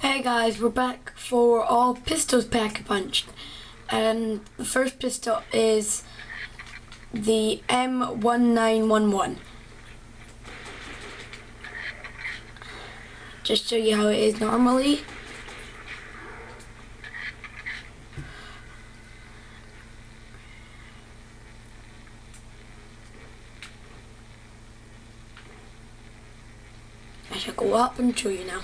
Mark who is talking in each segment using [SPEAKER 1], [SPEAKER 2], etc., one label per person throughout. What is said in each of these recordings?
[SPEAKER 1] Hey guys, we're back for all pistols Pack-a-Punched, and the first pistol is the M1911. Just show you how it is normally. I shall go up and show you now.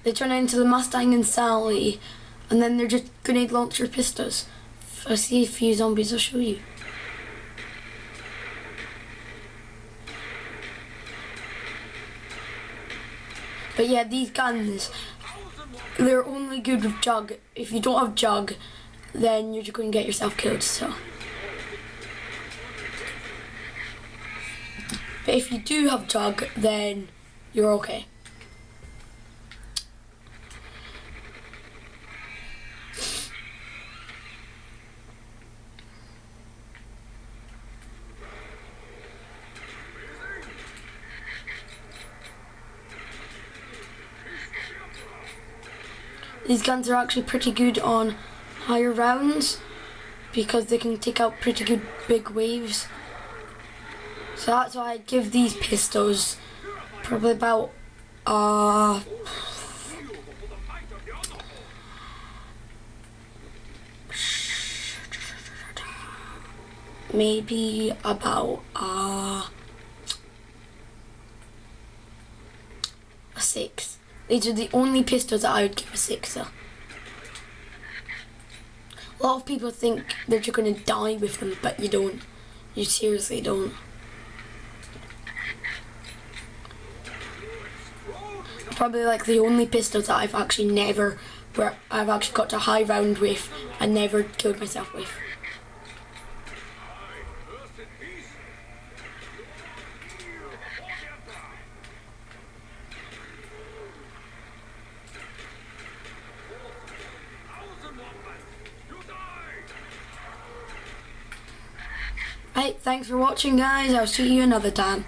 [SPEAKER 1] They turn into the Mustang and Sally, and then they're just grenade launcher pistols. I see a few zombies, I'll show you. But yeah, these guns, they're only good with Jug. If you don't have Jug, then you're just going to get yourself killed, so. But if you do have Jug, then you're okay. These guns are actually pretty good on higher rounds because they can take out pretty good big waves. So that's why I'd give these pistols probably about maybe about a 6. These are the only pistols that I would give a 6. So. A lot of people think that you're going to die with them, but you don't. You seriously don't. Probably like the only pistols that I've actually where I've actually got to high round with and never killed myself with. Right, thanks for watching guys, I'll see you another time.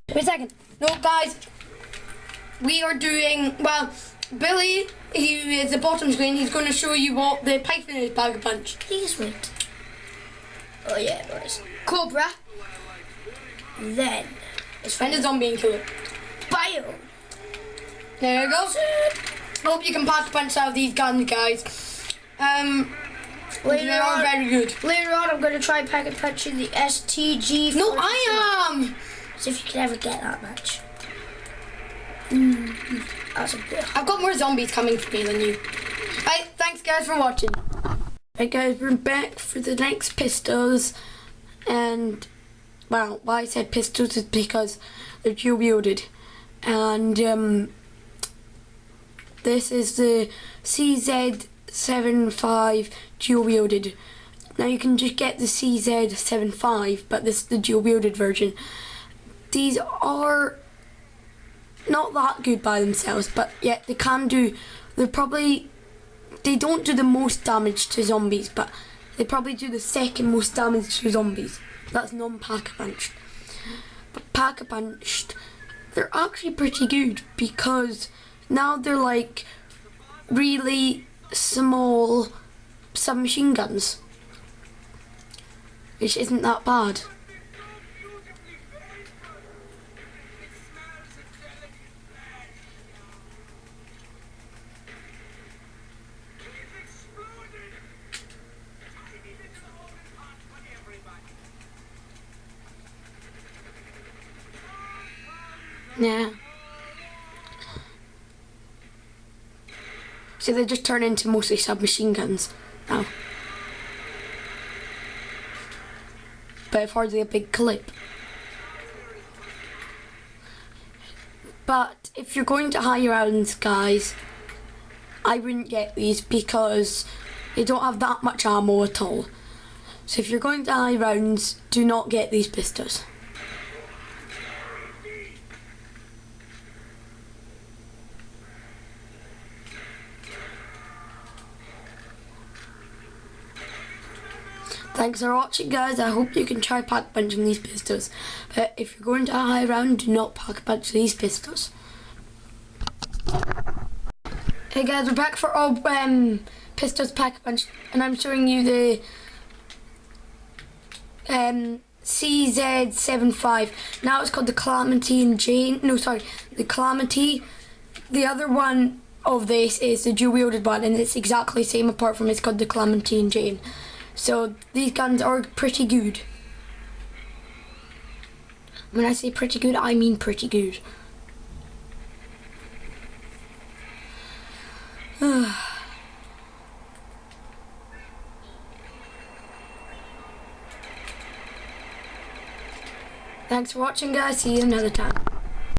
[SPEAKER 1] Wait a second. No guys, we are doing, well, Billy, who is the bottom screen, he's going to show you what the Python is Pack-a-Punch.
[SPEAKER 2] Please wait. Oh yeah, boys. Cobra. Then
[SPEAKER 1] Let's find a zombie and kill it.
[SPEAKER 2] Bio.
[SPEAKER 1] There you go. Hope you can Pack-a-Punch out of these guns guys. They are very good.
[SPEAKER 2] Later on, I'm going to try Pack-a-Punching the STG.
[SPEAKER 1] No, I am!
[SPEAKER 2] See if you can ever get that much. That's a bit.
[SPEAKER 1] I've got more zombies coming for me than you. Right, thanks guys for watching. Right guys, we're back for the next pistols. And, well, why I said pistols is because they're dual wielded. And, this is the CZ75 dual wielded. Now you can just get the CZ75, but this is the dual wielded version. These are not that good by themselves, but yet they can do, they don't do the most damage to zombies, but they probably do the second most damage to zombies. That's non-Pack-a-Punched. But Pack-a-Punched, they're actually pretty good because now they're like really small submachine guns, which isn't that bad. Yeah. So they just turn into mostly submachine guns now. But it's hardly a big clip. But if you're going to high rounds, guys, I wouldn't get these because they don't have that much ammo at all. So if you're going to high rounds, do not get these pistols. Thanks for watching, guys. I hope you can try pack punching these pistols. But if you're going to a high round, do not pack punch these pistols. Hey guys, we're back for all pistols pack punch, and I'm showing you the CZ75. Now it's called the Calamity and Jane. No, sorry, the Calamity. The other one of this is the dual wielded one, and it's exactly the same apart from it's called the Calamity and Jane. So these guns are pretty good. When I say pretty good, I mean pretty good. Thanks for watching, guys. See you another time.